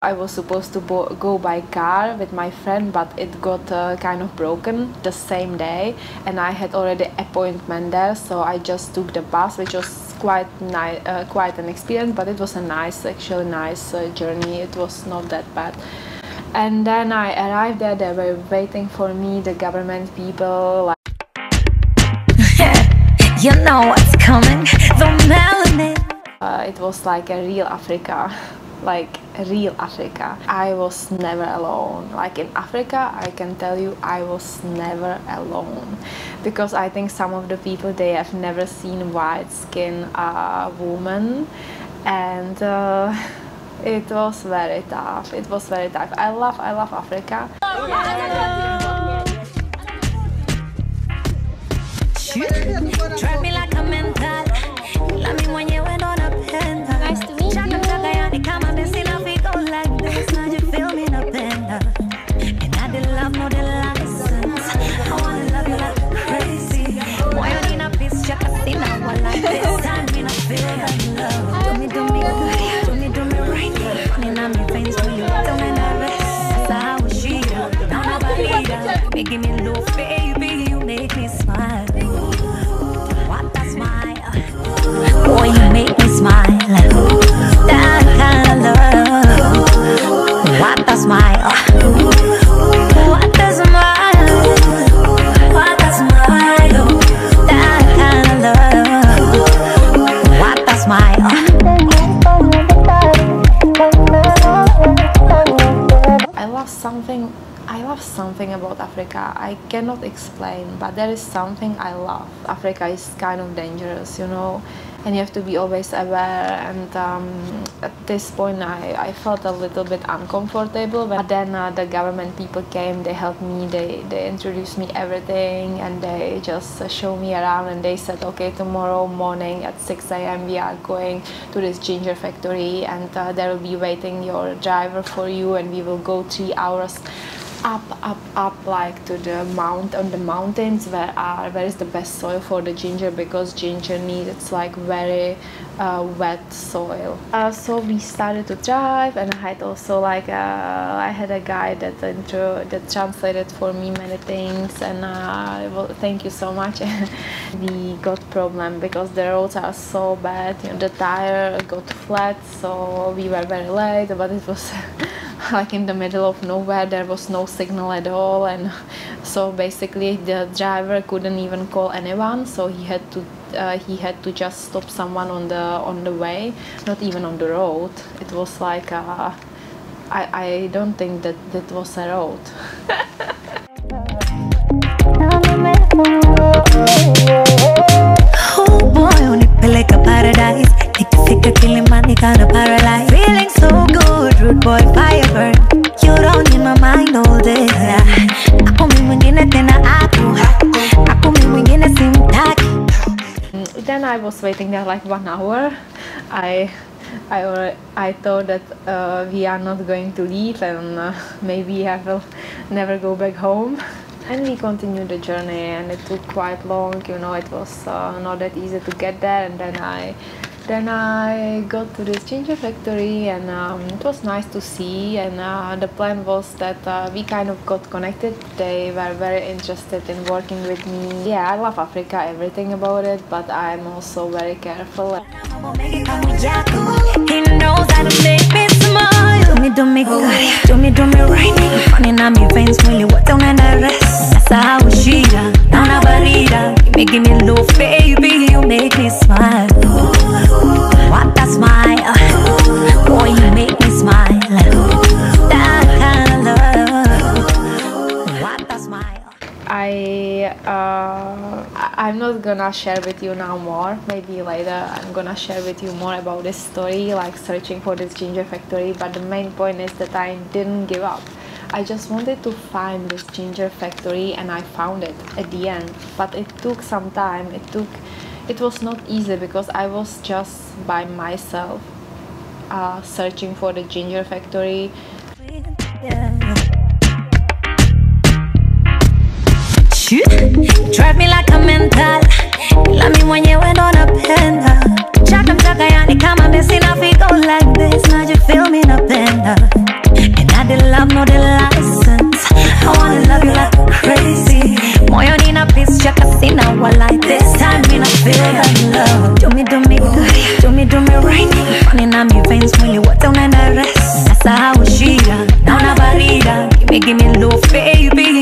I was supposed to go by car with my friend, but it got kind of broken the same day, and I had already appointment there, so I just took the bus, which was quite nice, quite an experience, but it was a nice, actually nice journey. It was not that bad. And then I arrived there. They were waiting for me, the government people. You know what's coming, the melanin. It was like a real Africa. Like real Africa. I was never alone. Like in Africa, I can tell you, I was never alone, because I think some of the people, they have never seen white skin woman, and it was very tough. It was very tough. I love Africa. Drive me like a mental. Let me when you went on a panda. Nice to meet you. Come on, this love we go like this. Now you feel me no bender. And I did love more than license. I wanna love you like crazy. Boy, I need a piece, check a scene. I want like this. Time me not feel that love. Do me good, do me right. Running on my veins when you don't in the rest. That's how she down a barrier. Making me low, baby, you make me smile. What a smile. Boy, you make me smile. That kind of love. What a smile. What a smile. What a smile. That kind of love. What a smile. I love something about Africa. I cannot explain, but there is something I love. Africa is kind of dangerous, you know, and you have to be always aware, and at this point I felt a little bit uncomfortable, but then the government people came, they helped me, they introduced me everything, and they just showed me around, and they said, okay, tomorrow morning at 6 a.m. we are going to this ginger factory, and there will be waiting your driver for you, and we will go 3 hours up like to the on the mountains where is the best soil for the ginger, because ginger needs like very wet soil. So we started to drive, and I had also like I had a guy that translated for me many things, and well, thank you so much. We got problem because the roads are so bad, you know, the tire got flat, so we were very late, but it was like in the middle of nowhere. There was no signal at all, and so basically the driver couldn't even call anyone, so he had to just stop someone on the way, not even on the road. It was like I don't think that was a road. Oh boy, only feel like a paradise. Take a sick, killing money, kinda paralyzed. Feeling so good, rude boy, fire burn. You're on in my mind all day. Ako may mwingine tena ako may mwingine simtaki. Then I was waiting there like 1 hour. I thought that we are not going to leave, and maybe I will never go back home. And we continued the journey, and it took quite long, you know, it was not that easy to get there, and then I got to this ginger factory, and it was nice to see, and the plan was that we kind of got connected. They were very interested in working with me. Yeah, I love Africa, everything about it, but I'm also very careful. He knows how to make me smile. Do me good, do me right. Running on my veins, really what down in the rest. That's how she down a barrier. You making me low, baby, you make me smile. What a smile. Boy, you make me smile. That kind of love. What a smile. I'm not gonna share with you now more. Maybe later I'm gonna share with you more about this story, like searching for this ginger factory, but the main point is that I didn't give up. I just wanted to find this ginger factory, and I found it at the end, but it took some time. It was not easy because I was just by myself searching for the ginger factory. Drive me like a mental. Let me when you went on a panda. Jack nataka yani kama besi na figo like this. Now you feel me napenda. And I did love no the license. I wanna love you like crazy. Moyo nina peace chaka sina like this time me I feel that love. Do me good, do me right. Running on me veins mwili wote unaenda rest. Nasahau shida, naona barida. Give me low baby.